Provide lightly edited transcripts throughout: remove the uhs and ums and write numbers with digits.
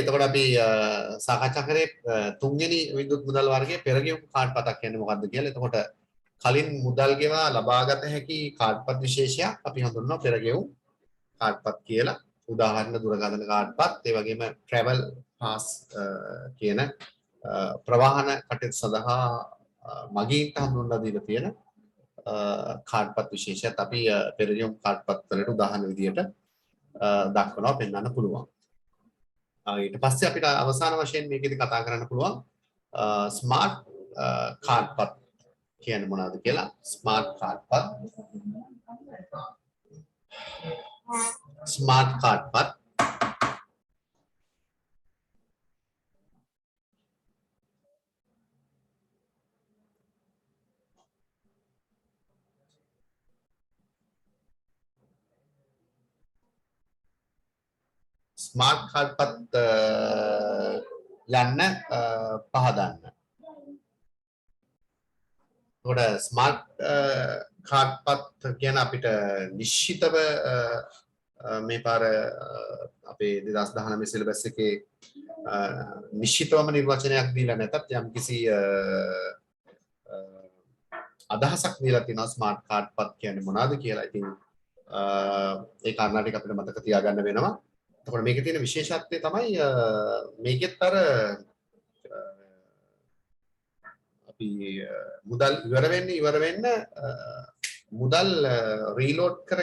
එතකොට අපි සාකච්ඡා කරේ තුන්වෙනි විද්‍යුත් මුදල් වර්ගයේ පෙරගියුම් කාඩ් පතක් කියන්නේ මොකක්ද කියලා. එතකොට කලින් මුදල් ගෙවා ලබාගත හැකි කාඩ් පත් විශේෂයක් අපි හඳුන්වනවා පෙරගියුම් කාඩ් පත් කියලා. උදාහරණ දුරකථන කාඩ් පත්, ඒ වගේම travel pass කියන ප්‍රවාහන කටයුතු සඳහා මගීන්ට හඳුන්වලා දීලා තියෙන කාඩ් පත් විශේෂයත් අපි පෙරගියුම් කාඩ් පත් වලට උදාහරණ විදියට දක්වනවා, පෙන්වන්න පුළුවන්. ඊට පස්සේ අපිට අවසාන වශයෙන් මේකෙදි කතා කරන්න පුළුවන් ස්මාර්ට් කාඩ් පත් කියන්නේ මොනවද කියලා. ස්මාර්ට් කාඩ් පත්, ස්මාර්ට් කාඩ් පත් ස්මාර්ට් කාඩ් පත් යන්න පහදන්න. ඒකට ස්මාර්ට් කාඩ් පත් කියන අපිට නිශ්චිතව මේ පාර අපේ 2019 සිලබස් එකේ නිශ්චිතවම නිර්වචනයක් දීලා නැතත් යම්කිසි අදහසක් දීලා තියෙනවා ස්මාර්ට් කාඩ් පත් කියන්නේ මොනවද කියලා. ඉතින් ඒ කාරණා ටික අපිට මතක තියාගන්න වෙනවා. එතකොට මේකේ තියෙන විශේෂත්වය තමයි මේකෙත් අර අපි මුදල් ඉවර වෙන්න මුදල් රීලෝඩ් කර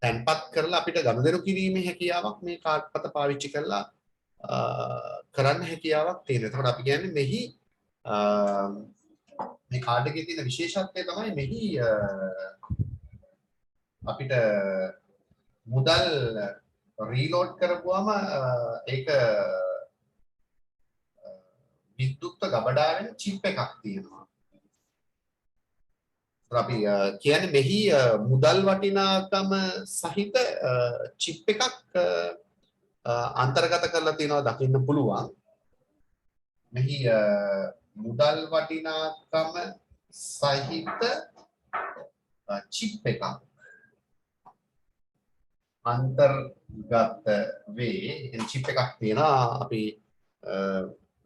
තැන්පත් කරලා අපිට ගනුදෙනු කිරීමේ හැකියාවක් මේ කාඩ් පත පාවිච්චි කරලා කරන්න හැකියාවක් තියෙනවා. එතකොට අපි කියන්නේ මෙහි මේ කාඩ් එකේ තියෙන විශේෂත්වය තමයි මෙහි අපිට මුදල් රීලෝඩ් කරපුවම ඒක විද්‍යුත් ගබඩාවෙන් චිප් එකක් තියෙනවා. අපි කියන්නේ මෙහි මුදල් වටිනාකම සහිත චිප් එකක් අන්තර්ගත කරලා තියෙනවා දකින්න පුළුවන්. මෙහි මුදල් වටිනාකම සහිත චිප් එකක් අන්තර්ගත වේ. චිප් එකක් තියෙනවා. අපි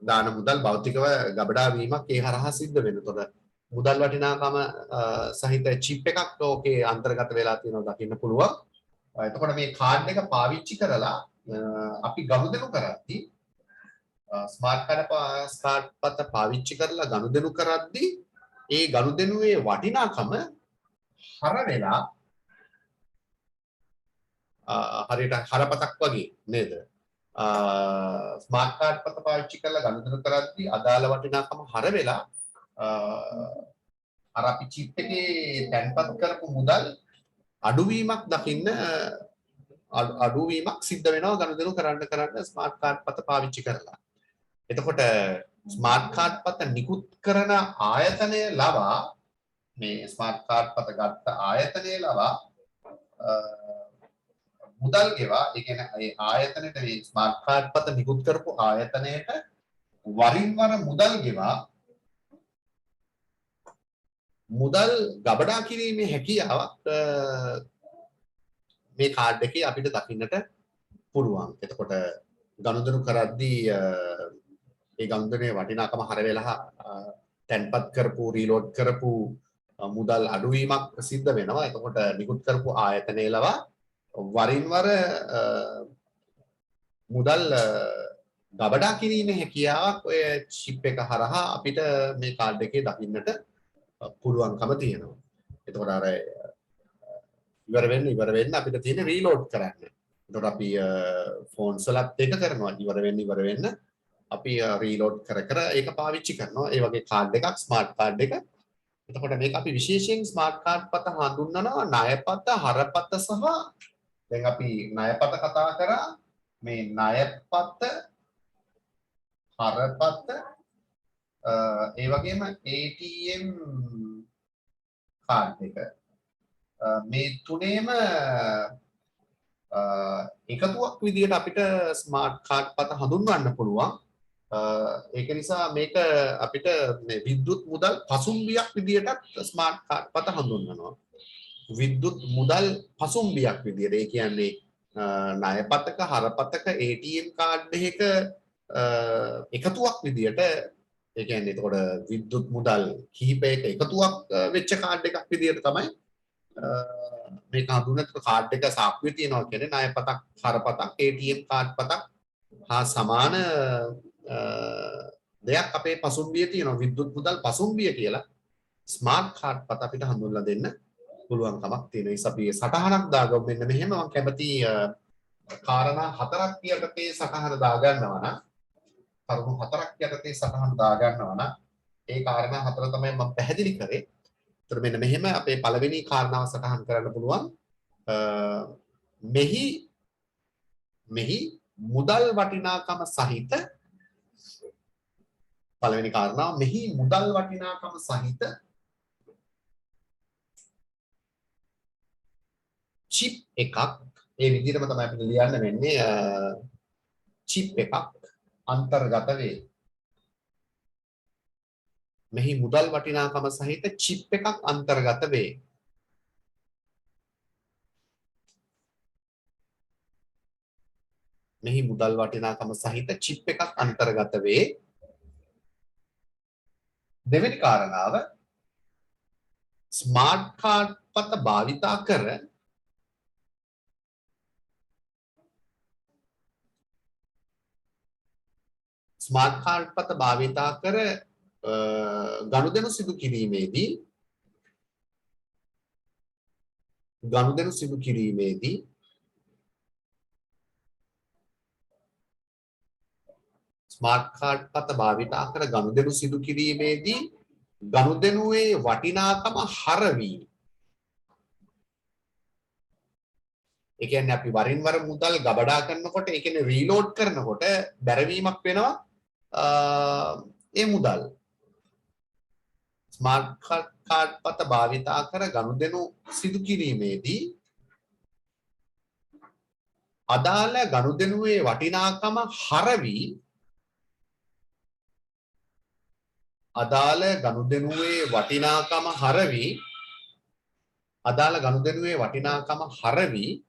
දාන මුදල් භෞතිකව ගබඩා වීමක් ඒ හරහා සිද්ධ වෙනවා. මුදල් වටිනාකම සහිත චිප් එකක් ඕකේ අන්තර්ගත වෙලා තියෙනවා දකින්න පුළුවන්. එතකොට මේ කාඩ් එක පාවිච්චි කරලා අපි ගනුදෙනු කරද්දී ස්මාර්ට් කාඩ් පත පාවිච්චි කරලා ගනුදෙනු කරද්දී ඒ ගනුදෙනුවේ වටිනාකම හර වෙලා හරියට හරපතක් වගේ නේද? ස්මාර්ට් කාඩ් පත පාවිච්චි කරලා ගනුදෙනු කරද්දී අදාළ වටිනාකම හර වෙලා අර අපි චිප් එකේ තැන්පත් කරපු මුදල් අඩුවීමක් දකින්න අඩුවීමක් සිද්ධ වෙනවා ගනුදෙනු කරන්න ස්මාර්ට් කාඩ් පත පාවිච්චි කරලා. එතකොට ස්මාර්ට් කාඩ් පත නිකුත් කරන ආයතනය ලවා මේ ස්මාර්ට් කාඩ් පත ගත්ත ආයතනය ලවා මුදල් ගෙවා ඒ කියන්නේ ඒ ආයතනයේ මේ ස්මාර්ට් කාඩ් පත නිකුත් කරපු ආයතනයට වරින් වර මුදල් ගෙවා මුදල් ගබඩා කිරීමේ හැකියාවක් මේ කාඩ් එකේ අපිට දකින්නට පුළුවන්. එතකොට ගනුදෙනු කරද්දී ඒ ගනුදෙනුවේ වටිනාකම හර වෙලා තැන්පත් කරපු රීලෝඩ් කරපු මුදල් අඩුවීමක් සිද්ධ වෙනවා. එතකොට නිකුත් කරපු ආයතනය ලවා වරින් වර මුදල් ගබඩා කිරීමේ හැකියාවක් ඔය චිප් එක හරහා අපිට මේ කාඩ් එකේ දකින්නට පුළුවන්කම තියෙනවා. එතකොට අර ඉවර වෙන්න අපිට තියෙන රීලෝඩ් කරන්න. එතකොට අපි ෆෝන්ස් වලත් ඒක කරනවා. ඉවර වෙන්න අපි රීලෝඩ් කර ඒක පාවිච්චි කරනවා. ඒ වගේ කාඩ් එකක් ස්මාර්ට් කාඩ් එක. එතකොට මේක අපි විශේෂයෙන් ස්මාර්ට් කාඩ් පත හඳුන්වනවා ණයපත, හරපත සහ දැන් අපි ණයපත කතා කරා. මේ ණයපත, හරපත ඒ වගේම ATM කාඩ් එක මේ තුනේම එකතුවක් විදිහට අපිට ස්මාර්ට් කාඩ් පත හඳුන්වන්න පුළුවන්. ඒක නිසා මේක අපිට මේ විද්‍යුත් මුදල් පසුම්බියක් විදිහට ස්මාර්ට් කාඩ් පත හඳුන්වනවා. විද්‍යුත් මුදල් පසුම්බියක් විදිහට. ඒ කියන්නේ ණයපතක හරපතක ATM කාඩ් එකක එකතුවක් විදියට ඒ කියන්නේ එතකොට විද්‍යුත් මුදල් කිහිපයක එකතුවක් වෙච්ච කාඩ් එකක් විදියට තමයි මේක හඳුන්වන්නේ. කාඩ් එක සාක්කුවේ තියනවා කියන්නේ ණයපතක් හරපතක් ATM කාඩ් පතක් හා සමාන දෙයක් අපේ පසුම්බියේ තියෙනවා. විද්‍යුත් මුදල් පසුම්බිය කියලා ස්මාර්ට් කාඩ් පත අපිට හඳුන්වලා දෙන්න පුළුවන් කමක් තියෙනවා. ඒ අපි සටහනක් දාගමු මෙන්න මෙහෙම. මම කැමති කාරණා හතරක් යටතේ සටහන දාගන්නවා නම් කරුණු හතරක් යටතේ සටහන දාගන්නවා නම් ඒ කාරණා හතර තමයි මම පැහැදිලි කරේ. ඒතර මෙන්න මෙහෙම අපේ පළවෙනි කාරණාව සටහන් කරන්න පුළුවන්. මෙහි මුදල් වටිනාකම සහිත පළවෙනි කාරණාව මෙහි මුදල් වටිනාකම සහිත චිප් එකක් ඒ විදිහටම තමයි අපිට ලියන්න වෙන්නේ චිප් එකක් අන්තර්ගත වේ. මෙහි මුදල් වටිනාකම සහිත චිප් එකක් අන්තර්ගත වේ. මෙහි මුදල් වටිනාකම සහිත චිප් එකක් අන්තර්ගත වේ. දෙවෙනි කාරණාව ස්මාර්ට් කාඩ් පත භාවිතා කර ස්මාර්ට් කාඩ් පත භාවිතා කර ගනුදෙනු සිදු කිරීමේදී ස්මාර්ට් කාඩ් පත භාවිතා කර ගනුදෙනු සිදු කිරීමේදී ගනුදෙනුවේ වටිනාකම හරවී. ඒ කියන්නේ අපි වරින් වර මුදල් ගබඩා කරනකොට ඒ කියන්නේ රීලෝඩ් කරනකොට බැරවීමක් වෙනවා ඒ මුදල්. ස්මාර්ට් කාඩ් පත භාවිතා කර ගනුදෙනු සිදු කිරීමේදී අදාළ ගනුදෙනුවේ වටිනාකම හරවී අදාළ ගනුදෙනුවේ වටිනාකම හරවී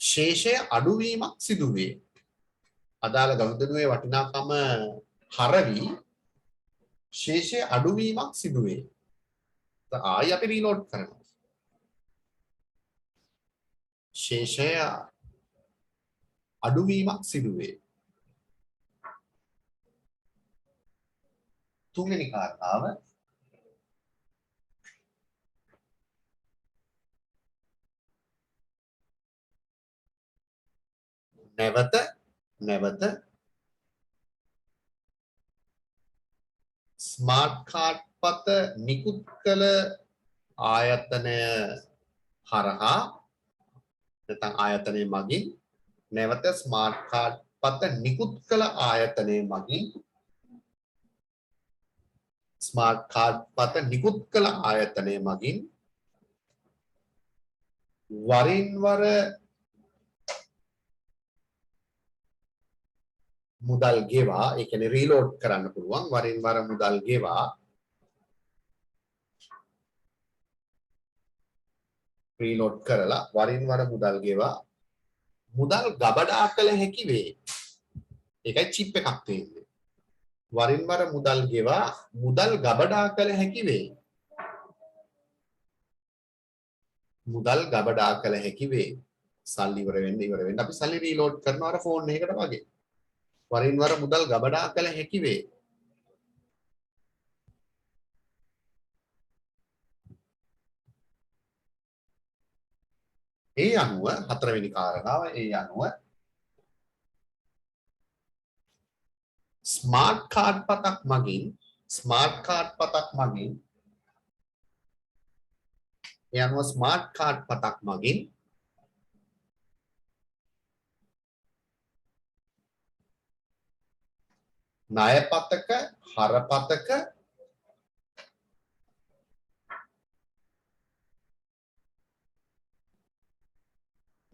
ශේෂය අඩුවීමක් සිදුවේ. අදාළ ගනුදෙනුවේ වටිනාකම හරවී ශේෂය අඩුවීමක් සිදුවේ. ආයි අපි රීලෝඩ් කරනවා. ශේෂය අඩුවීමක් සිදුවේ. තුන්වෙනි කාරණාව නැවත ස්මාර්ට් කාඩ් පත නිකුත් කළ ආයතනය හරහා නැත්නම් ආයතනය මගින් නැවත ස්මාර්ට් කාඩ් පත නිකුත් කළ ආයතනය මගින් ස්මාර්ට් කාඩ් පත නිකුත් කළ ආයතනය මගින් වරින් වර මුදල් ගෙවා ඒ කියන්නේ රීලෝඩ් කරන්න පුළුවන්. වරින් වර මුදල් ගෙවා රීලෝඩ් කරලා වරින් වර මුදල් ගෙවා මුදල් ගබඩා කළ හැකි වේ. ඒකයි චිප් එකක් තියෙන්නේ. වරින් වර මුදල් ගෙවා මුදල් ගබඩා කළ හැකි වේ. මුදල් ගබඩා කළ හැකි වේ. සල්ලි ඉවර වෙන්න අපි සල්ලි රීලෝඩ් කරනවා අර ෆෝන් එකකට වගේ. වරින් වර මුදල් ගබඩා කළ හැකි වේ. ඒ අනුව හතරවෙනි කාරණාව ඒ අනුව ස්මාර්ට් කාඩ් පතක් මගින් ස්මාර්ට් කාඩ් පතක් මගින්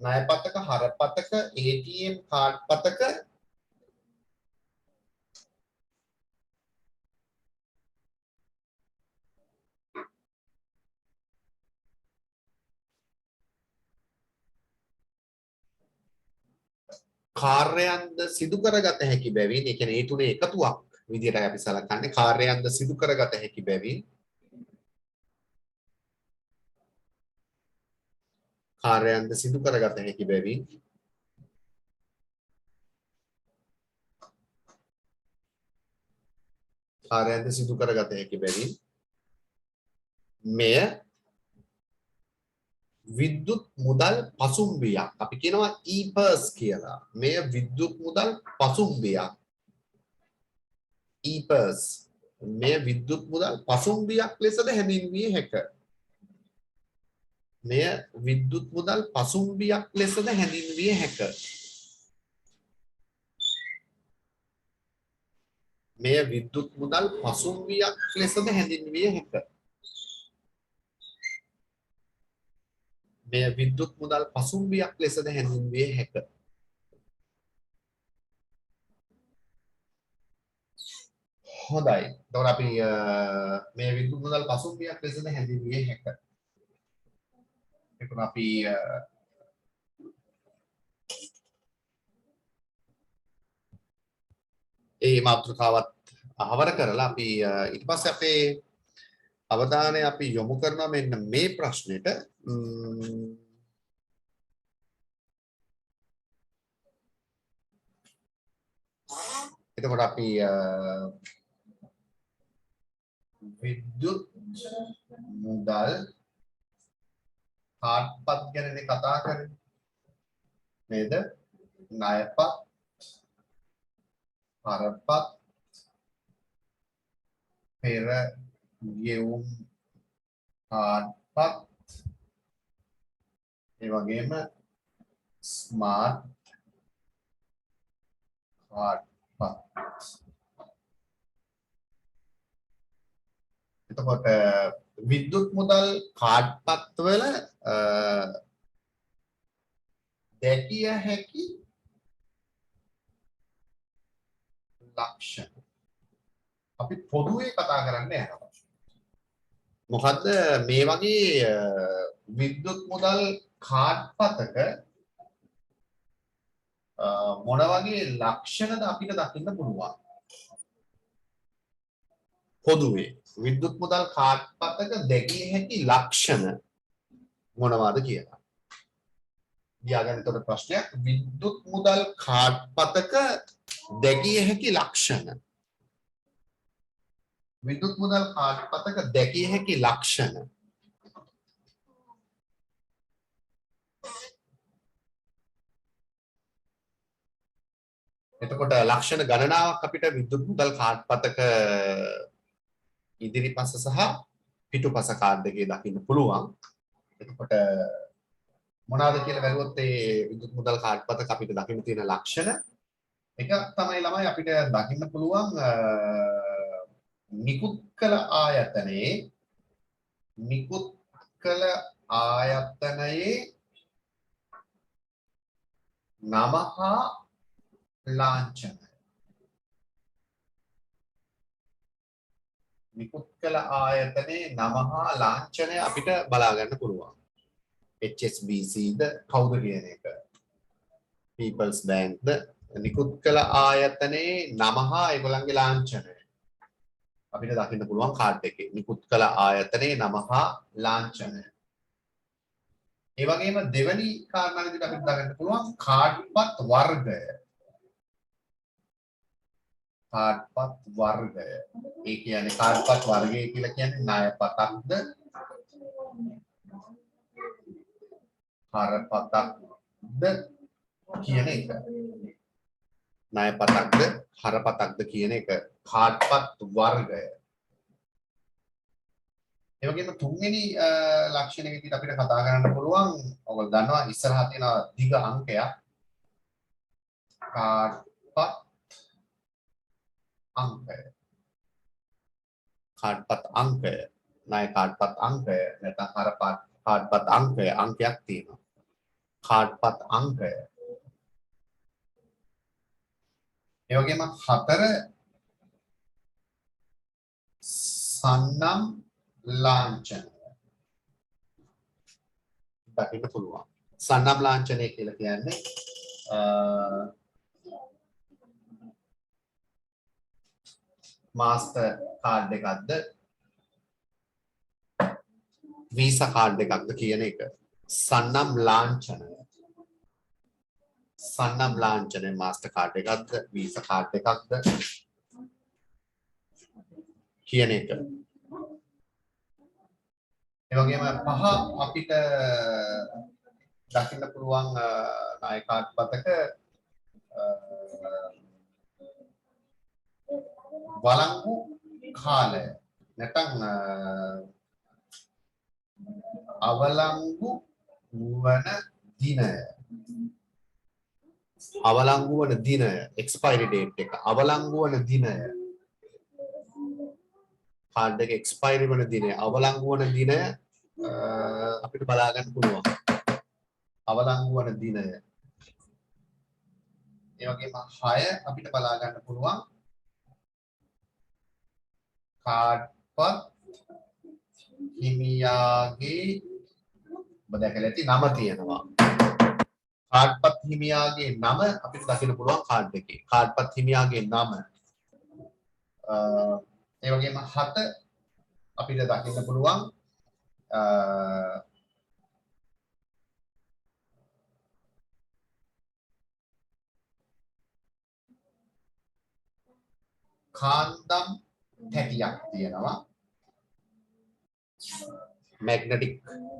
ණයපතක හරපතක ATM කාඩ් පතක කාර්යයන්ද සිදු කරගත හැකි බැවින් ඒ කියන්නේ ඒ තුනේ එකතුවක් විදිහටයි අපි සලකන්නේ කාර්යයන්ද සිදු කරගත හැකි බැවින් කාර්යයන්ද සිදු කරගත හැකි බැවින් කාර්යයන්ද සිදු කරගත හැකි බැවින් මෙය විද්‍යුත් මුදල් පසුම්බියක් අපි කියනවා e-purse කියලා මෙය විද්‍යුත් මුදල් පසුම්බියක් e-purse මෙය විද්‍යුත් මුදල් පසුම්බියක් ලෙසද හැඳින්විය හැක මෙය විද්‍යුත් මුදල් පසුම්බියක් ලෙසද හැඳින්විය හැක මෙය විද්‍යුත් මුදල් පසුම්බියක් ලෙසද හැඳින්විය හැක මෙය විද්‍යුත් මුදල් පසුම්බියක් ලෙසද හැඳින්විය හැක හොඳයි එතකොට අපි මේ විද්‍යුත් මුදල් පසුම්බියක් ලෙසද හැඳින්විය හැක එතකොට අපි ඒ මාතෘකාවත් අහවර කරලා අපි ඊට පස්සේ අපේ අවධානය අපි යොමු කරනවා මෙන්න මේ ප්‍රශ්නෙට එතකොට අපි විද්‍යුත් මුදල් කාඩ්පත් ගැනනේ කතා කරන්නේ නේද ණයපත් හරපත් පෙර ගෙවුම් කාඩ්පත් ඒ වගේම ස්මාර්ට් කාඩ්පත් එතකොට විද්‍යුත් මුදල් කාඩ්පත් වල දැකිය හැකි ලක්ෂණ අපි පොදුවේ කතා කරන්නේ නැහැ මොකද්ද මේ වගේ විද්‍යුත් මුදල් කාඩ්පතක මොන වගේ ලක්ෂණද අපිට දකින්න පුළුවන් පොදුවේ විද්‍යුත් මුදල් කාඩ්පතක දැකිය හැකි ලක්ෂණ මොනවාද කියලා යාගන්තර ප්‍රශ්නයක් විද්‍යුත් මුදල් කාඩ්පතක දැකිය හැකි ලක්ෂණ විද්‍යුත් මුදල් කාඩ්පතක දැකිය හැකි ලක්ෂණ එතකොට ලක්ෂණ ගණනාවක් අපිට විද්‍යුත් මුදල් කාඩ්පතක ඉදිරිපස සහ පිටුපස කාඩ් එකේ දකින්න පුළුවන් එතකොට මොනවාද කියලා බැලුවොත් ඒ විද්‍යුත් මුදල් කාඩ්පතක අපිට දකින්න තියෙන ලක්ෂණ එක තමයි ළමයි අපිට දකින්න පුළුවන් නිකුත් කළ ආයතනයේ නම හා ලාංඡනය නිකුත් කළ ආයතනයේ නම හා ලාංඡනය අපිට බලා ගන්න පුළුවන් HSBC ද කවුද කියන එක People's Bank ද නිකුත් කළ ආයතනයේ නම හා ඒගොල්ලන්ගේ ලාංඡනය අපිට දකින්න පුළුවන් කාඩ් එකේ නිකුත් කළ ආයතනයේ නම හා ලාංඡනය ඒ වගේම දෙවැනි කාරණා විදිහට අපිට දකින්න පුළුවන් කාඩ්පත් වර්ගය කාඩ්පත් වර්ගය ඒ කියන්නේ කාඩ්පත් වර්ගය කියලා කියන්නේ ණයපතක්ද හරපතක්ද කියන එක ණයපතක්ද හරපතක්ද කියන එක කාඩ්පත් වර්ගය ඒ වගේම තුන්වෙනි ලක්ෂණය විදිහට අපිට කතා කරන්න පුළුවන් ඔයගොල්ලෝ දන්නවා ඉස්සරහා තියෙන දිග අංකයක් කාඩ්පත් අංකය කාඩ්පත් අංකය ණය කාඩ්පත් අංකය නැත්නම් හරපත් කාඩ්පත් අංකය අංකයක් තියෙනවා කාඩ්පත් අංකය ඒ වගේම 4 සන්නම් ලාංඡනය දකින්න පුළුවන් සන්නම් ලාංඡනය කියලා කියන්නේ මාස්ටර් කාඩ් එකක්ද වීසා කාඩ් එකක්ද කියන එක. සන්නම් ලාංඡනය මාස්ටර් කාඩ් එකක්ද වීසා කාඩ් එකක්ද කියන එක. ඒ වගේම පහ අපිට දකින්න පුළුවන් ණය කාඩ් පතක වළංගු කාලය නැත්නම් අවලංගු වන දිනය expiry date එක අවලංගු වන දිනය කාඩ් එක expiry වන දිනය අවලංගු වන දිනය අපිට බලා ගන්න පුළුවන් අවලංගු වන දිනය. ඒ වගේම 6 අපිට බලා ගන්න පුළුවන් කාඩ්පත් හිමියාගේ ඔබ දැකලා ඇති නම තියෙනවා. කාඩ්පත් හිමියාගේ නම අපිට දකින්න පුළුවන් කාඩ් එකේ. කාඩ්පත් හිමියාගේ නම. ඒ වගේම 7 අපිට දකින්න පුළුවන් කාන්දම් තැටියක් තියෙනවා. මැග්නටික්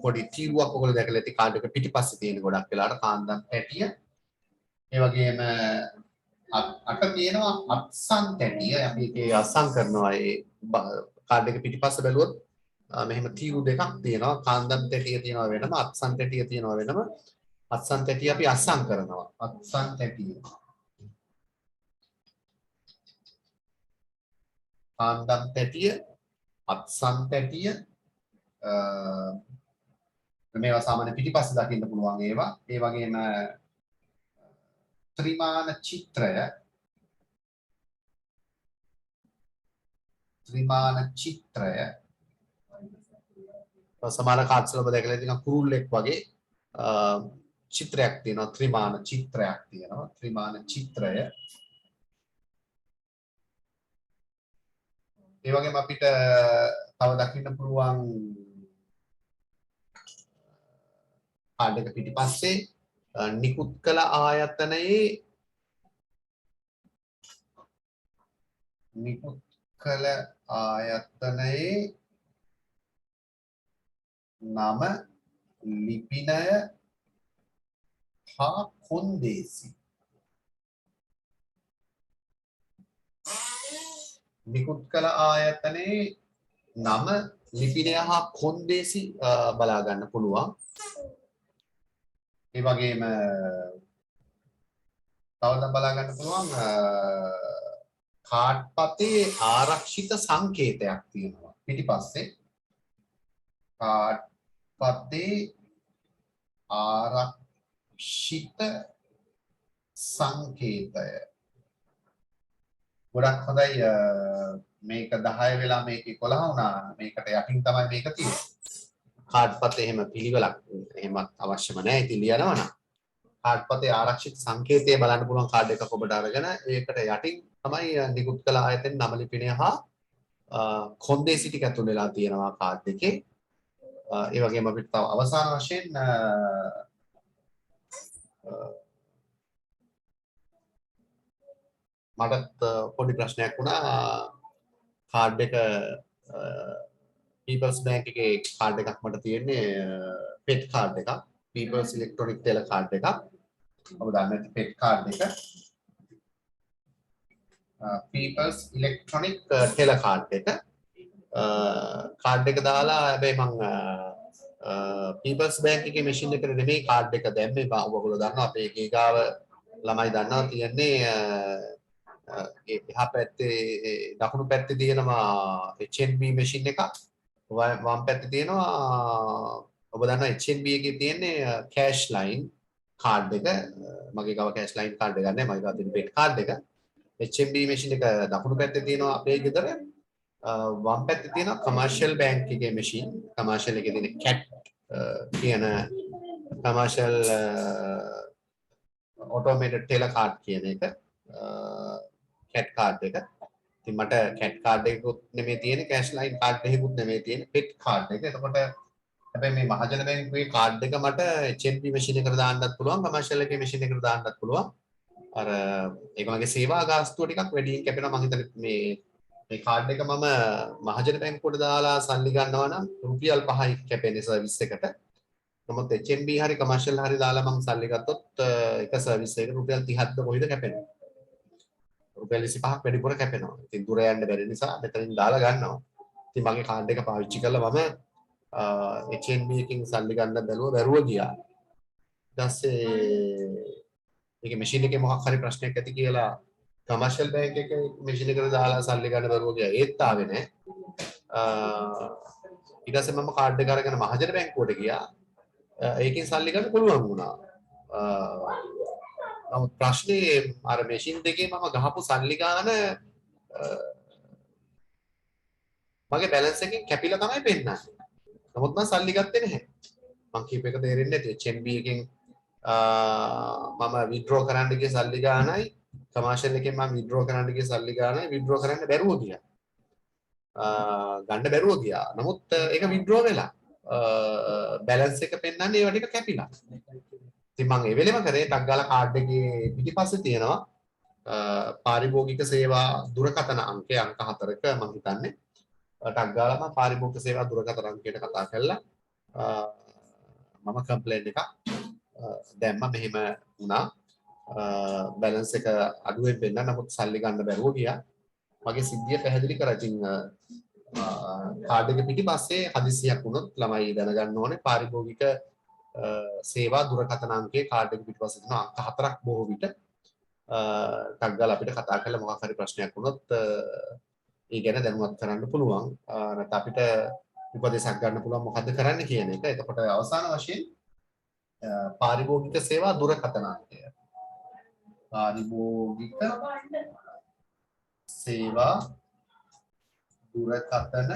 පොඩි තීරුවක් ඔයගොල්ලෝ දැකලා ඇති කාඩ් එක පිටිපස්සේ තියෙන ගොඩක් වෙලාවට කාන්දම් තැටිය. ඒ වගේම අට තියෙනවා අත්සන් තැටිය. අපි ඒකේ අත්සන් කරනවා ඒ කාඩ් එක පිටිපස්ස බැලුවොත් මෙහෙම තීරු දෙකක් තියෙනවා. කාන්දම් තැටිය තියෙනවා වෙනම අත්සන් තැටිය තියෙනවා වෙනම. අත්සන් තැටිය අපි අත්සන් කරනවා. අත්සන් තැටිය. කාන්දම් තැටිය අත්සන් තැටිය මේවා සාමාන්‍ය පිටිපස්සේ දකින්න පුළුවන් ඒවා. ඒ වගේම ත්‍රිමාන චිත්‍රය සමාන කාඩ්ස් වල දැකලා තියෙනවා කුරුල්ලෙක් වගේ චිත්‍රයක් තියෙනවා. ත්‍රිමාන චිත්‍රයක් තියෙනවා. ත්‍රිමාන චිත්‍රය. ඒ වගේම අපිට තව දකින්න පුළුවන් කාඩ් එක පිටිපස්සේ නිකුත් කළ ආයතනයේ නම ලිපිනය හා කොන්දේසි. නිකුත් කළ ආයතනයේ නම ලිපිනය හා කොන්දේසි බලා ගන්න පුළුවන්. ඒ වගේම තවද බලා ගන්න පුළුවන් කාඩ් පතේ ආරක්ෂිත සංකේතයක් තියෙනවා පිටිපස්සේ. කාඩ් පතේ ආරක්ෂිත සංකේතය. ගොඩක් හොඳයි. මේක 10 වෙලා මේක 11 වුණා. මේකට යටින් තමයි මේක තියෙන්නේ. කාඩ් පතේ එහෙම පිළිවෙලක් එහෙමත් අවශ්‍යම නැහැ. ඉතින් ලියනවා නම් කාඩ් පතේ ආරක්ෂිත සංකේතය බලන්න පුළුවන් කාඩ් එකක් ඔබට අරගෙන ඒකට යටින් තමයි නිකුත් කළ ආයතන නම ලිපිනය හා කොන්දේසි ටික ඇතුල් වෙලා තියෙනවා කාඩ් එකේ. ඒ වගේම අපිට තව අවසාන වශයෙන් මටත් පොඩි ප්‍රශ්නයක් වුණා. කාඩ් එක People's Bank එකේ කාඩ් එකක් මට තියෙන්නේ පෙට් කාඩ් එකක්. People's Electronic Tele කාඩ් එකක්. ඔබ දන්නේ නැති පෙට් කාඩ් එක. People's Electronic Tele කාඩ් එක. කාඩ් එක දාලා හැබැයි මම People's Bank එකේ මැෂින් එකට නෙමෙයි කාඩ් එක දැම්මේ. ඔයගොල්ලෝ දන්නවා අපේ එකේ ගාව ළමයි දන්නවා තියෙන්නේ එහා පැත්තේ දකුණු පැත්තේ තියෙනවා HNB මැෂින් එකක්. වම් පැත්තේ තියෙනවා ඔබ දන්නවා HNB එකේ තියෙන්නේ කෑෂ් ලයින් කාඩ් එක. මගේ ගාව කෑෂ් ලයින් කාඩ් එක නැහැ. මගේ ගාව තියෙන පෙට් කාඩ් එක. HNB මැෂින් එක දකුණු පැත්තේ තියෙනවා අපේ ගෙදර. වම් පැත්තේ තියෙනවා කමර්ෂල් බැංක් එකේ මැෂින්. කමර්ෂල් එකේ තියෙන කැට් කියන කමර්ෂල් ඔටෝමේටඩ් ටෙලර් කාඩ් කියන එක කැට් කාඩ් එක. ඉතින් මට කැට් කාඩ් එකකුත් නෙමෙයි තියෙන්නේ කැෂ් ලයින් කාඩ් එකකුත් නෙමෙයි තියෙන්නේ පෙට් කාඩ් එක. එතකොට හැබැයි මේ මහජන බැංකුවේ කාඩ් එක මට HNB මැෂින් එකට දාන්නත් පුළුවන් කමර්ෂල් එකේ මැෂින් එකට දාන්නත් පුළුවන්. අර ඒගොල්ලන්ගේ සේවා ගාස්තුව ටිකක් වැඩි කැපෙනවා මම හිතන්නේ මේ කාඩ් එක මම මහජන බැංකුවට දාලා සල්ලි ගන්නවා නම් රුපියල් 5යි කැපෙන්නේ සර්විස් එකට. නමුත් HNB හරි කමර්ෂල් හරි දාලා මම සල්ලි ගත්තොත් එක සර්විස් එකකට රුපියල් 30ක්ද කොහෙද කැපෙනවා. රුපියල් 25ක් වැඩිපුර කැපෙනවා. ඉතින් දුර යන්න බැරි නිසා මෙතනින් දාලා ගන්නවා. ඉතින් මගේ කාඩ් එක පාවිච්චි කරලා මම HNB එකකින් සල්ලි ගන්න බැරුව ගියා. ඊට පස්සේ මේක මැෂින් එකේ මොකක් හරි ප්‍රශ්නයක් ඇති කියලා කමර්ෂල් බැංක් එකේ මැෂින් එකට දාලා සල්ලි ගන්න බැරුව ගියා. ඒත් ආවේ නැහැ. ඊට පස්සේ මම කාඩ් එක අරගෙන මහජන බැංකුවට ගියා. ඒකෙන් සල්ලි ගන්න පුළුවන් වුණා. නමුත් ප්‍රශ්නේ අර මැෂින් දෙකේ මම ගහපු සල්ලි ගාන මගේ බැලන්ස් එකෙන් කැපිලා තමයි පෙන්නන්නේ. නමුත් මම සල්ලි ගත්තේ නැහැ. මං කීප එක තේරෙන්නේ නැති HNB එකෙන් මම විත්ඩ්‍රෝ කරන්න ගිය සල්ලි ගානයි කමර්ෂල් එකෙන් මම විත්ඩ්‍රෝ කරන්න ගිය සල්ලි ගානයි විත්ඩ්‍රෝ කරන්න බැරුව ගියා. ගන්න බැරුව ගියා. නමුත් ඒක විත්ඩ්‍රෝ වෙලා බැලන්ස් එක පෙන්නන්නේ ඒව ටික කැපිලා. ඉතින් මම ඒ වෙලෙම කරේ ටක් ගාලා කාඩ් එකේ පිටිපස්සේ තියෙනවා පාරිභෝගික සේවා දුරකථන අංකය අංක 4ක මම හිතන්නේ ටක් ගාලා මම පාරිභෝගික සේවා දුරකථන අංකයට කතා කළා. මම කම්ප්ලේන්ට් එකක් දැම්මා මෙහෙම වුණා. බැලන්ස් එක අඩුවෙන් වෙන්න නමුත් සල්ලි ගන්න බැරුව ගියා. මගේ සිද්ධිය පැහැදිලි කරා. ඉතින් කාඩ් එක පිටිපස්සේ හදිසියක් වුණොත් ළමයි දැනගන්න ඕනේ පාරිභෝගික සේවා දුරකථන අංකයේ කාඩ් එක පිටිපස්සේ තියෙන අංක 4ක් බොහෝ විට ටක් ගාලා අපිට කතා කරලා මොකක් හරි ප්‍රශ්නයක් වුණොත් ඒ ගැන දැනුවත් කරන්න පුළුවන්. නැත්නම් අපිට උපදෙසක් ගන්න පුළුවන් මොකද්ද කරන්න කියන එක. එතකොට අවසාන වශයෙන් පාරිභෝගික සේවා දුරකථන අංකය. පාරිභෝගික සේවා දුරකථන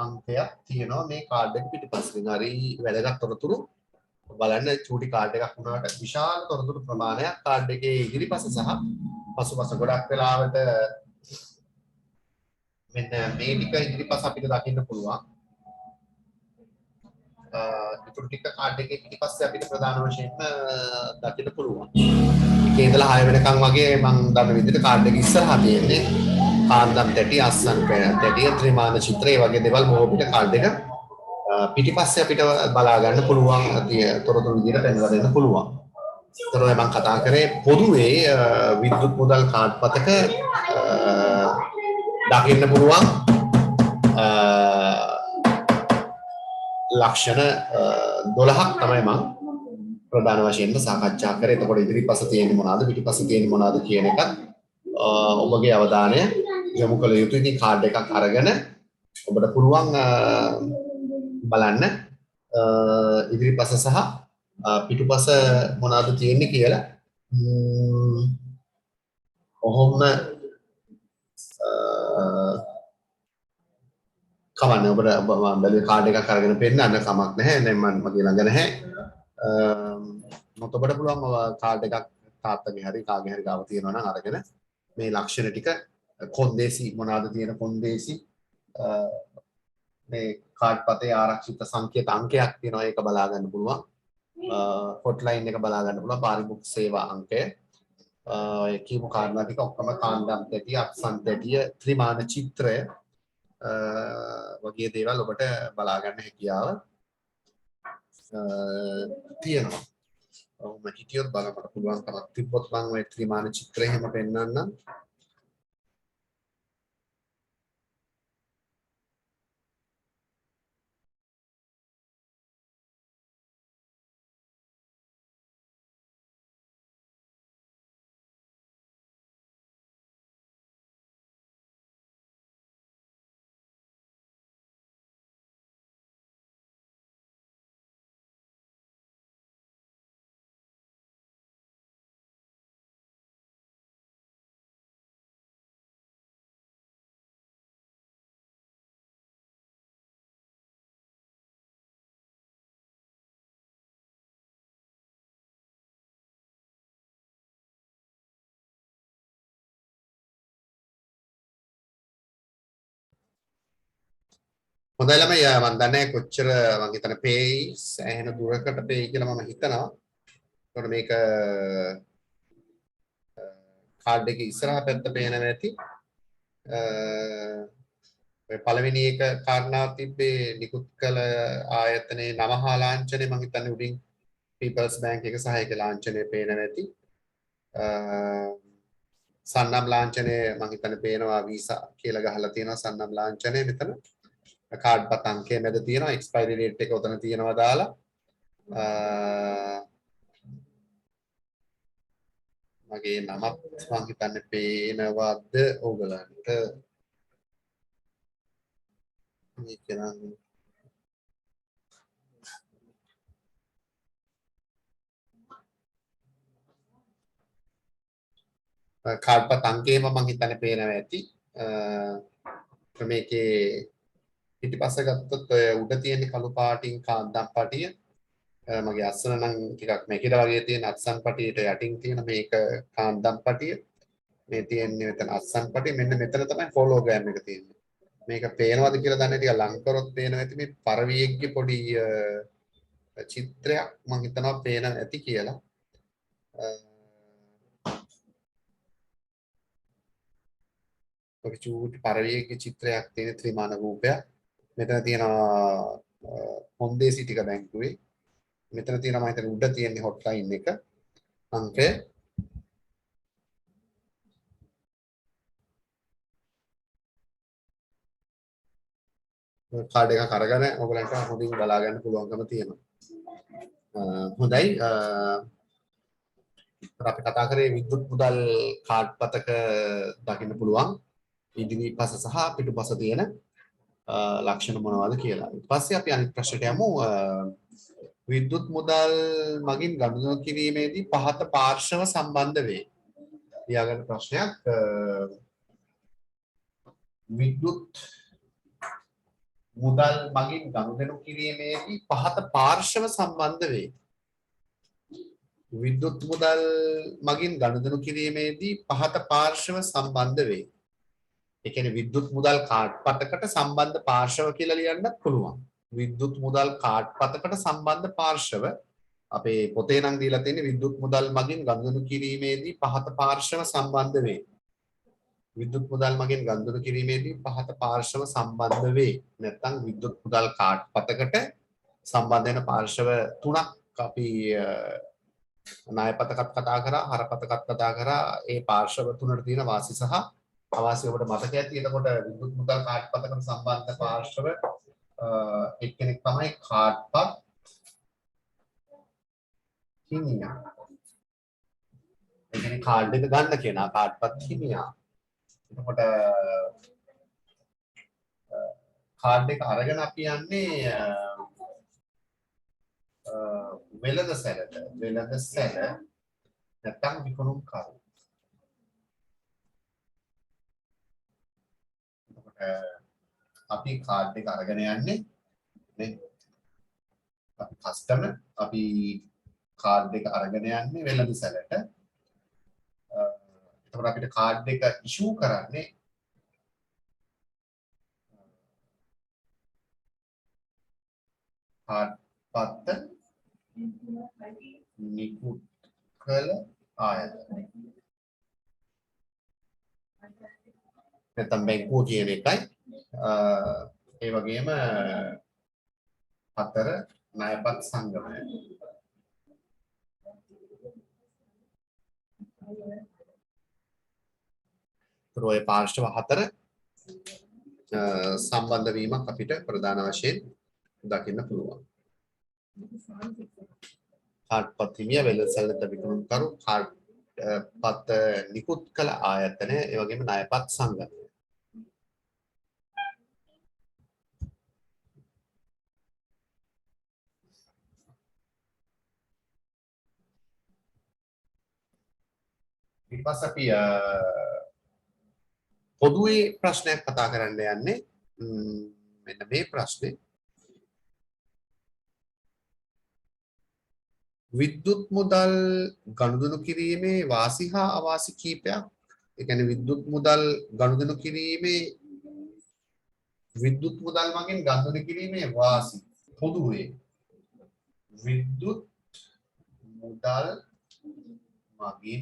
අංකයක් තියෙනවා මේ කාඩ් එක පිටිපස්සෙන්. හරි වැදගත් තොරතුරු බලන්න චූටි කාඩ් එකක් වුණාට විශාල තොරතුරු ප්‍රමාණයක් කාඩ් එකේ ඉදිරිපස සහ පසුපස ගොඩක් වෙලාවට මෙන්න මේ ටික ඉදිරිපස අපිට දකින්න පුළුවන්. ඉතුරු ටික කාඩ් එකේ පිටිපස්සේ අපිට ප්‍රධාන වශයෙන්ම දකින්න පුළුවන්. එකේ ඉඳලා 6 වෙනකන් වගේ මම දන්න විදිහට කාඩ් එක ඉස්සරහා තියෙන්නේ. කාන්දම් තැටි අස්සන් තැටි ත්‍රිමාන චිත්‍රය වගේ දේවල් බොහෝ විට කාඩ් එක පිටිපස්සේ අපිට බලා ගන්න පුළුවන් තොරතුරු විදිහට පෙන්වලා දෙන්න පුළුවන්. ඒතර මම කතා කරේ පොදුවේ විද්‍යුත් මුදල් කාඩ් පතක දකින්න පුළුවන් ලක්ෂණ 12ක් තමයි මම ප්‍රධාන වශයෙන්ම සාකච්ඡා කරේ. එතකොට ඉදිරිපස තියෙන්නේ මොනවාද පිටිපස තියෙන්නේ මොනවාද කියන එකත් ඔබගේ අවධානය යොමු කළ යුතුයි. ඉතින් කාඩ් එකක් අරගෙන ඔබට පුළුවන් බලන්න ඉදිරිපස සහ පිටුපස මොනවාද තියෙන්නේ කියලා. ඔහොම කමන්නේ ඔබට බැලුවේ කාඩ් එකක් අරගෙන පෙන්නන්න කමක් නැහැ. දැන් මම මගේ ළඟ නැහැ. මොකද ඔබට පුළුවන් කාඩ් එකක් තාත්තගේ හරි කාගේ හරි ගාව තියෙනවා නම් අරගෙන මේ ලක්ෂණ ටික කොන්දේසි මොනවාද තියෙන කොන්දේසි මේ කාඩ් පතේ ආරක්ෂිත සංකේත අංකයක් තියෙනවා ඒක බලා ගන්න පුළුවන්. හොට්ලයින් එක බලා ගන්න පුළුවන් පාරිභෝගික සේවා අංකය. ඔය කියපු කාරණා ටික ඔක්කොම කාණ්ඩම් තැටිය අක්ෂන් තැටිය ත්‍රිමාන චිත්‍රය වගේ දේවල් ඔබට බලා ගන්න හැකියාව තියෙනවා. මම හිතියොත් බලන්න පුළුවන්කමක් තිබ්බොත් මම ওই ත්‍රිමාන චිත්‍රය එහෙම පෙන්නන්නම්. හොඳයි ළමයි මම දන්නේ කොච්චර මම හිතන පේස් එහෙන දුරකට පේ කියලා මම හිතනවා. ඒකට මේක කාඩ් එකේ ඉස්සරහා පැත්ත පේනවා ඇති. ඔය පළවෙනි එක කාරණාව තිබ්බේ නිකුත් කළ ආයතනයේ නම හා ලාංඡනය මම හිතන්නේ උඩින් People's Bank එක සහ ඒක ලාංඡනය පේනවා ඇති. සන්නම් ලාංඡනය මම හිතන්නේ පේනවා වීසා කියලා ගහලා තියෙනවා සන්නම් ලාංඡනය මෙතන. කාඩ් පත් අංකය මැද තියෙනවා එක්ස්පයරි ඩේට් එක උතන තියෙනවා දාලා මගේ නමත් මම හිතන්නේ පේනවද ඕගලන්ට මේක නම් කාඩ් පත් අංකයම මම හිතන්නේ පේනවා ඇති මේකේ පිටිපස්ස ගත්තොත් ඔය උඩ තියෙන කළු පාටින් කාන්දම් පටිය මගේ අස්සන නම් ටිකක් මේකේද වගේ තියෙන අත්සන් පටියට යටින් තියෙන මේක කාන්දම් පටිය මේ තියෙන්නේ මෙතන අත්සන් පටිය මෙන්න මෙතන තමයි හෝලෝග්‍රෑම් එක තියෙන්නේ මේක පේනවද කියලා දන්නේ ටික ලං කරොත් පේනවා ඇති මේ පරවියෙක්ගේ පොඩි චිත්‍රයක් මම හිතනවා පේන ඇති කියලා ඔක චූටි පරවියෙක්ගේ චිත්‍රයක් තියෙන ත්‍රිමාන රූපයක් මෙතන තියෙනවා හොන්දේ සිටික බැංකුවේ මෙතන තියෙනවා මම හිතන්නේ උඩ තියෙන හොට්ලයින් එක අංකය කාඩ් එකක් අරගෙන ඔයගලන්ට හොඳින් බලා ගන්න පුළුවන්කම තියෙනවා. හොඳයි අපි කතා කරේ විද්‍යුත් මුදල් කාඩ් පතක දකින්න පුළුවන් ඉදිරිපස සහ පිටුපස තියෙන ලක්ෂණ මොනවද කියලා. ඊට පස්සේ අපි අනිත් ප්‍රශ්නට යමු. විද්‍යුත් මුදල් මගින් ගනුදෙනු කිරීමේදී පහත පාර්ශව සම්බන්ධ වේ. ලියාගන්න ප්‍රශ්නයක් විද්‍යුත් මුදල් මගින් ගනුදෙනු කිරීමේදී පහත පාර්ශව සම්බන්ධ වේ. විද්‍යුත් මුදල් මගින් ගනුදෙනු කිරීමේදී පහත පාර්ශව සම්බන්ධ වේ. ඒ කියන්නේ විද්‍යුත් මුදල් කාඩ් පතකට සම්බන්ධ පාර්ශව කියලා ලියන්නත් පුළුවන්. විද්‍යුත් මුදල් කාඩ් පතකට සම්බන්ධ පාර්ශව අපේ පොතේ නම් දීලා තියෙන්නේ විද්‍යුත් මුදල් මගින් ගනුදෙනු කිරීමේදී පහත පාර්ශව සම්බන්ධ වේ. විද්‍යුත් මුදල් මගින් ගනුදෙනු කිරීමේදී පහත පාර්ශව සම්බන්ධ වේ. නැත්නම් විද්‍යුත් මුදල් කාඩ් පතකට සම්බන්ධ වෙන පාර්ශව තුනක් අපි ණයපතකත් කතා කරා, හරපතකත් කතා කරා. ඒ පාර්ශව තුනට තියෙන වාසි සහ අවාසි ඔබට මතක ඇති. එතකොට විද්‍යුත් මුදල් කාඩ් පතකට සම්බන්ධ පාර්ශව එක්කෙනෙක් තමයි කාඩ් පත් හිමියා. ඒ කියන්නේ කාඩ් එක ගන්න කෙනා කාඩ් පත් හිමියා. එතකොට කාඩ් එක අරගෙන අපි යන්නේ වෙළඳ සැලට නැත්නම් විකුණුම් කරු. එතකොට අපි කාඩ් එක අරගෙන යන්නේ නේ අපි කස්ටමර් අපි කාඩ් එක අරගෙන යන්නේ වෙළඳ සැලට. එතකොට අපිට කාඩ් එක ඉෂුව කරන්නේ කාඩ් පත්ත නිකුත් කළ ආයතනය. නැත්නම් බැංකුව කියන එකයි ඒ වගේම හතර ණයපත් සංගමය. ඔය පාර්ශ්ව හතර සම්බන්ධ වීමක් අපිට ප්‍රධාන වශයෙන් දකින්න පුළුවන්. කාඩ් පත් හිමියා වෙළඳසැලට විකුණුම් කරු කාඩ් පත් නිකුත් කළ ආයතනය ඒ වගේම ණයපත් සංගමය. ඊට පස්සේ අපි පොදුවේ ප්‍රශ්නයක් කතා කරන්න යන්නේ මෙන්න මේ ප්‍රශ්නේ විද්‍යුත් මුදල් ගනුදෙනු කිරීමේ වාසි හා අවාසි කීපයක්. ඒ කියන්නේ විද්‍යුත් මුදල් ගනුදෙනු කිරීමේ විද්‍යුත් මුදල් මගින් ගනුදෙනු කිරීමේ වාසි පොදුවේ විද්‍යුත් මුදල් මගින්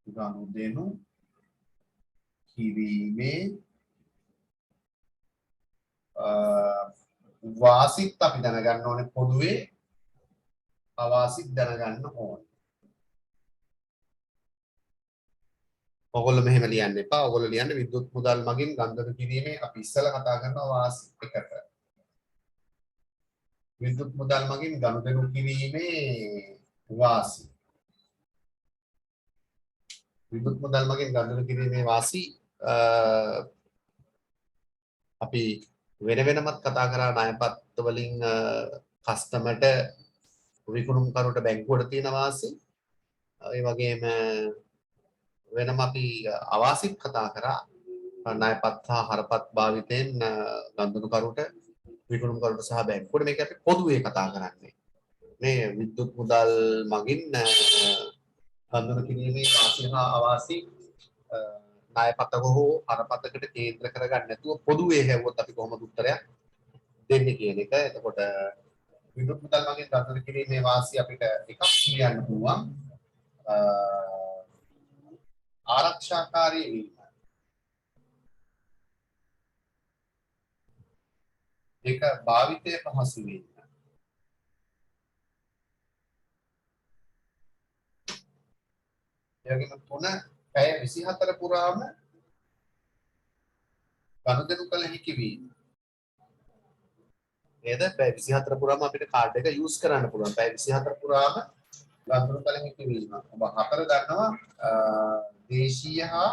ගනුදෙනු කිරීමේ වාසිත් අපි දැනගන්න ඕනේ පොදුවේ අවාසිත් දැනගන්න ඕනේ. ඔයගොල්ලෝ මෙහෙම ලියන්න එපා. ඔයගොල්ලෝ ලියන්න විද්‍යුත් මුදල් මගින් ගනුදෙනු කිරීමේ අපි ඉස්සෙල්ලා කතා කරනවා වාසි එකට. විද්‍යුත් මුදල් මගින් ගනුදෙනු කිරීමේ වාසි. විද්‍යුත් මුදල් මගින් ගනුදෙනු කිරීමේ වාසි අපි වෙන වෙනමත් කතා කරා ණයපත් වලින් කස්ටමර්ට විකුණුම් කරුට බැංකුවට තියෙන වාසි. ඒ වගේම වෙනම අපි අවාසිත් කතා කරා ණයපත් හා හරපත් භාවිතයෙන් ගනුදෙනු කරුට විකුණුම් කරුට සහ බැංකුවට. මේක අපි පොදුවේ කතා කරන්නේ. මේ විද්‍යුත් මුදල් මගින් ගනුදෙනු කිරීමේ වාසි හා අවාසි ණයපතක හෝ හරපතකට කේන්ද්‍ර කරගන්න නැතුව පොදුවේ හැවුවොත් අපි කොහොමද උත්තරයක් දෙන්නේ කියන එක. එතකොට විද්‍යුත් මුදල් මගින් ගනුදෙනු කිරීමේ වාසි අපිට එකක් කියන්න පුළුවන් ආරක්ෂාකාරී වීම. ඒක භාවිතයේ පහසු වීම. ඒ වගේම තුන පැය 24 පුරාම ගනුදෙනු කළ හැකි වීම. නේද? පැය 24 පුරාම අපිට කාඩ් එක යූස් කරන්න පුළුවන්. පැය 24 පුරාම ගනුදෙනු කළ හැකි වීම. ඔබ හතර දන්නවා දේශීය හා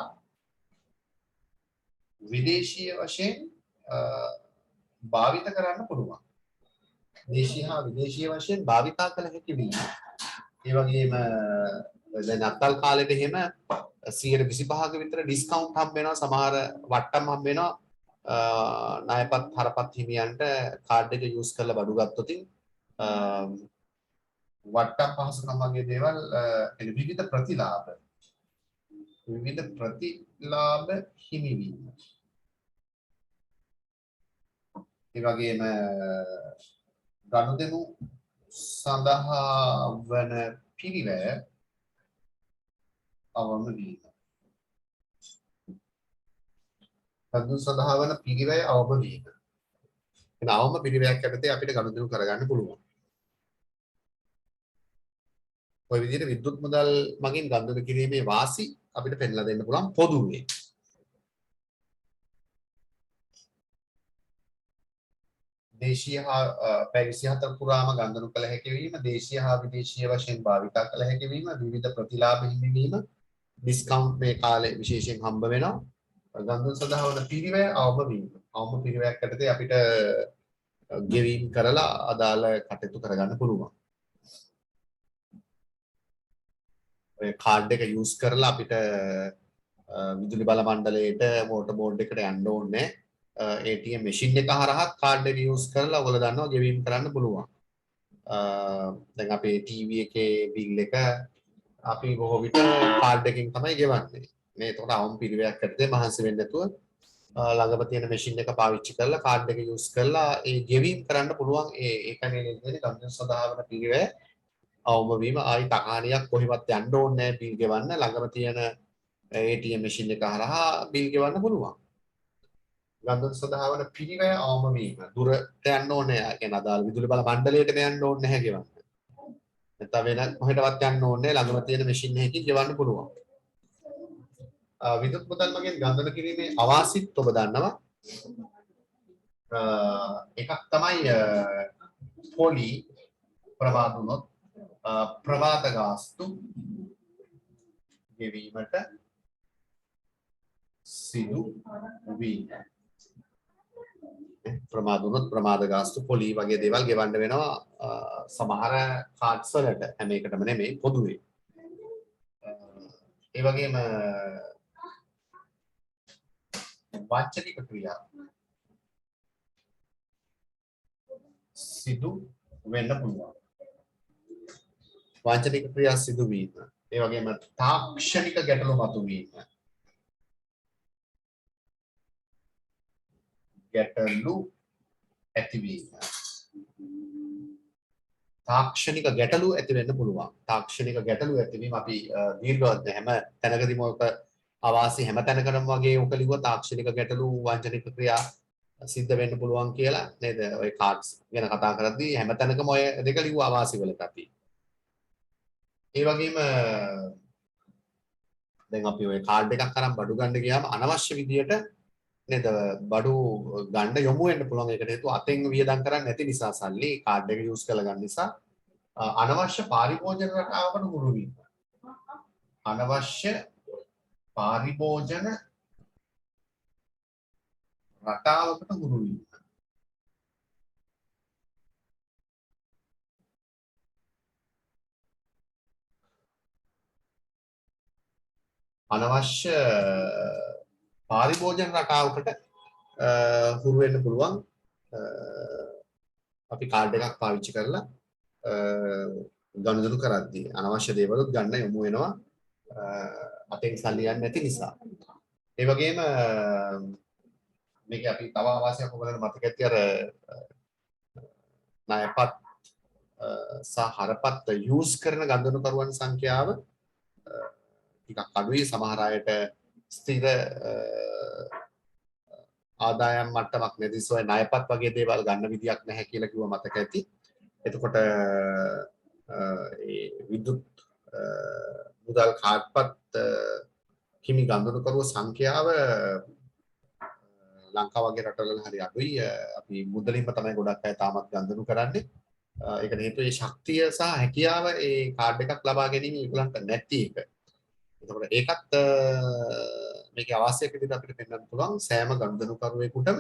විදේශීය වශයෙන් භාවිත කරන්න පුළුවන්. දේශීය හා විදේශීය වශයෙන් භාවිතා කළ හැකි වීම. ඒ වගේම දැන් අත්කල් කාලෙට එහෙම 125ක විතර ඩිස්කවුන්ට් හම්බ වෙනවා. සමහර වට්ටම් හම්බ වෙනවා. ණයපත් හරපත් හිමියන්ට කාඩ් එක යූස් කරලා බඩු ගත්තොත් වට්ටම් පහසුකම් වගේ දේවල් විවිධ ප්‍රතිලාභ හිමිවීම. ඒ වගේම ගනුදෙනු සඳහා වන පිරිවැය අවම වීම. ගනුදෙනු සඳහා වන පිරිවැය අවම වීම. එන අවම පිරිවැයක් යටතේ අපිට ගනුදෙනු කරගන්න පුළුවන්. ඔය විදිහට විද්‍යුත් මුදල් මගින් ගනුදෙනු කිරීමේ වාසි අපිට පෙන්ලා දෙන්න පුළුවන් පොදුවේ. දේශීය හා පැය 24 පුරාම ගනුදෙනු කළ හැකි වීම, දේශීය හා විදේශීය වශයෙන් භාවිතා කළ හැකි වීම, විවිධ ප්‍රතිලාභ හිමිවීම, ඩිස්කවුන්ට් මේ කාලේ විශේෂයෙන් හම්බ වෙනවා. ගනුදෙනු සඳහා වන පිරිවැය අවම වීම. අවම පිරිවැයක් යටතේ අපිට ගෙවීම් කරලා අදාළ කටයුතු කරගන්න පුළුවන්. ඔය කාඩ් එක යූස් කරලා අපිට විදුලි බල මණ්ඩලයට මෝටර් බෝඩ් එකට යන්න ඕනේ. ATM මැෂින් එක හරහා කාඩ් එක යූස් කරලා ඔයගොල්ලෝ දන්නවා ගෙවීම් කරන්න පුළුවන්. දැන් අපේ ටීවී එකේ බිල් එක අපි බොහෝ විට කාඩ් එකකින් තමයි ගෙවන්නේ. මේ එතකොට අවම පිරිවැයක් යටතේ මහන්සි වෙන්නේ නැතුව ළඟම තියෙන මැෂින් එක පාවිච්චි කරලා කාඩ් එක යූස් කරලා ඒ ගෙවීම් කරන්න පුළුවන්. ඒකනේ නේද ගනුදෙනු සඳහා වන පිරිවැය අවම වීම. ආයි තකාණියක් කොහෙවත් යන්න ඕනේ නැහැ බිල් ගෙවන්න. ළඟම තියෙන ATM මැෂින් එක හරහා බිල් ගෙවන්න පුළුවන්. ගනුදෙනු සඳහා වන පිරිවැය අවම වීම. දුරට යන්න ඕනේ. ඒ කියන්නේ අදාළ විදුලි බල මණ්ඩලයටම යන්න ඕනේ නැහැ ගෙවන්න. නැත්නම් වෙන කොහෙටවත් යන්න ඕනේ නැහැ. ළඟම තියෙන මැෂින් එකකින් ගෙවන්න පුළුවන්. විදුලි මුදල් මගින් ගනුදෙනු කිරීමේ අවාසිත් ඔබ දන්නවා. එකක් තමයි පොලි ප්‍රමාද වුණොත් ප්‍රමාද ගාස්තු ගෙවීමට සිදු වීම. ප්‍රමාද වුණොත් ප්‍රමාද ගාස්තු පොලි වගේ දේවල් ගෙවන්න වෙනවා සමහර කාඩ්ස් වලට. හැම එකටම නෙමෙයි පොදුවේ. ඒ වගේම වාචනික ක්‍රියා සිදු වෙන්න පුළුවන්. වාචනික ක්‍රියා සිදු වීම. ඒ වගේම තාක්ෂණික ගැටලු මතුවීම. ගැටලු ඇතිවීම. තාක්ෂණික ගැටලු ඇති වෙන්න පුළුවන්. තාක්ෂණික ගැටලු ඇතිවීම අපි දීර්ඝවත් හැම තැනකදීම ඔක අවාසි හැම තැනකම වගේ ඔක ලිව්ව තාක්ෂණික ගැටලු වංචනික ක්‍රියා සිද්ධ වෙන්න පුළුවන් කියලා නේද? ඔය කාඩ්ස් ගැන කතා කරද්දී හැම තැනකම ඔය දෙක ලිව්ව අවාසි වලට අපි. ඒ වගේම දැන් අපි ඔය කාඩ් එකක් අරන් බඩු ගන්න ගියාම අනවශ්‍ය විදියට නේද බඩු ගන්න යොමු වෙන්න පුළුවන්. ඒකට හේතුව අතෙන් වියදම් කරන්නේ නැති නිසා සල්ලි කාඩ් එක යූස් කරලා ගන්න නිසා අනවශ්‍ය පාරිභෝජන රටාවකට හුරු වීම. අනවශ්‍ය පාරිභෝජන රටාවකට හුරු වීම. අනවශ්‍ය පාරිභෝජන රටාවකට හුරු වෙන්න පුළුවන්. අපි කාඩ් එකක් පාවිච්චි කරලා ගනුදෙනු කරද්දී අනවශ්‍ය දේවලුත් ගන්න යොමු වෙනවා අතෙන් සල්ලි යන්නේ නැති නිසා. ඒ වගේම මේක අපි තව අවාසියක් ඔබලට මතක ඇති අර ණයපත් සහ හරපත් යූස් කරන ගනුදෙනුකරුවන් සංඛ්‍යාව ටිකක් අඩුයි. සමහර අයට ස්ථිර ආදායම් මට්ටමක් නැති සොය ණයපත් වගේ දේවල් ගන්න විදියක් නැහැ කියලා කිව්ව මතක ඇති. එතකොට ඒ විදුලි මුදල් කාඩ්පත් හිමි ගනුදෙනුකරුවෝ සංඛ්‍යාව ලංකාව වගේ රටවල හරි අඩුයි. අපි මුදලින්ම තමයි ගොඩක් අය තාමත් ගනුදෙනු කරන්නේ. ඒකට හේතුව ඒ ශක්තිය සහ හැකියාව ඒ කාඩ් එකක් ලබා ගැනීම ඒගොල්ලන්ට නැති එක. එතකොට ඒකත් මේකේ අවශ්‍යක විදිහට අපිට පෙන්වන්න පුළුවන් සෑම ගනුදෙනුකරුවෙකුටම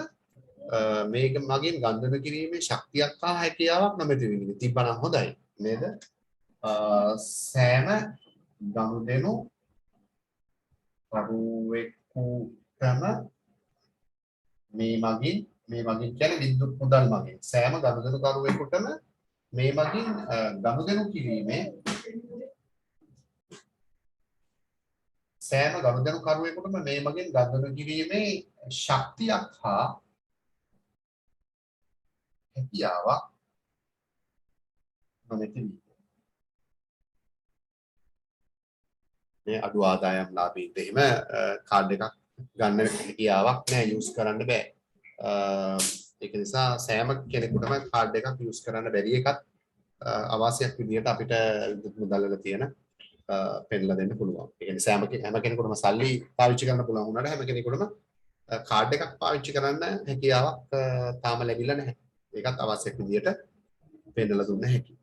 මේක මගින් ගනුදෙනු කිරීමේ ශක්තියක් හා හැකියාවක් නොමැති වෙන්නේ. තිබ්බනම් හොඳයි නේද? සෑම ගනුදෙනු කරුවෙකුටම මේ මගින් කියන්නේ විදුලි මුදල් මගින් සෑම ගනුදෙනුකරුවෙකුටම මේ මගින් ගනුදෙනු කිරීමේ සෑම ගනුදෙනුකරුවෙකුටම මේ මගින් ගනුදෙනු කිරීමේ ශක්තියක් හා හැකියාවක් නොමැති වීම. මේ අඩු ආදායම් ලාභීන්ට එහෙම කාඩ් එකක් ගන්න හැකියාවක් නැහැ, යූස් කරන්න බෑ. ඒක නිසා සෑම කෙනෙකුටම කාඩ් එකක් යූස් කරන්න බැරි එකත් අවාසියක් විදිහට අපිට විදුලි මුදල් වල තියෙන පෙන්නලා දෙන්න පුළුවන්. ඒ කියන්නේ හැම කෙනෙකුටම සල්ලි පාවිච්චි කරන්න පුළුවන් වුණාට හැම කෙනෙකුටම කාඩ් එකක් පාවිච්චි කරන්න හැකියාවක් තාම ලැබිලා නැහැ. ඒකත් අවශ්‍යක විදිහට පෙන්නලා දුන්න හැකියි.